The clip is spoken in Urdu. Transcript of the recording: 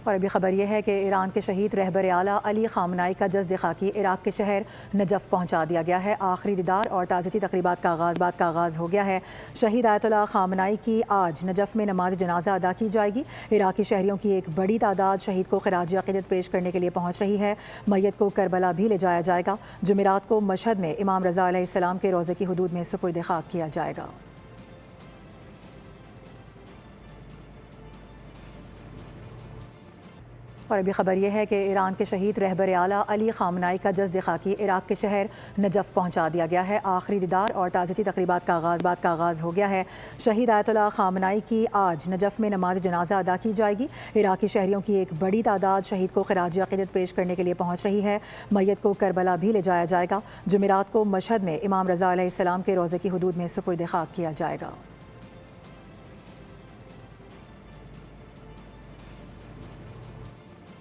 اور ابھی خبر یہ ہے کہ ایران کے شہید رہبر اعلیٰ علی خامنائی کا جسد خاکی عراق کے شہر نجف پہنچا دیا گیا ہے۔ آخری دیدار اور تعزیتی تقریبات کا آغاز ہو گیا ہے۔ شہید آیت اللہ خامنائی کی آج نجف میں نماز جنازہ ادا کی جائے گی۔ عراقی شہریوں کی ایک بڑی تعداد شہید کو خراج عقیدت پیش کرنے کے لیے پہنچ رہی ہے۔ میت کو کربلا بھی لے جایا جائے گا۔ جمعرات کو مشہد میں امام رضا علیہ السلام کے روضے کی حدود میں سپرد خاک کیا جائے گا۔ اور ابھی خبر یہ ہے کہ ایران کے شہید رہبر اعلیٰ علی خامنائی کا جسد خاکی عراق کے شہر نجف پہنچا دیا گیا ہے۔ آخری دیدار اور تعزیتی تقریبات کا آغاز ہو گیا ہے۔ شہید آیت اللہ خامنائی کی آج نجف میں نماز جنازہ ادا کی جائے گی۔ عراقی شہریوں کی ایک بڑی تعداد شہید کو خراج عقیدت پیش کرنے کے لیے پہنچ رہی ہے۔ میت کو کربلا بھی لے جایا جائے گا۔ جمعرات کو مشہد میں امام رضا علیہ السلام کے روضے کی حدود میں سپرد خاک کیا جائے گا۔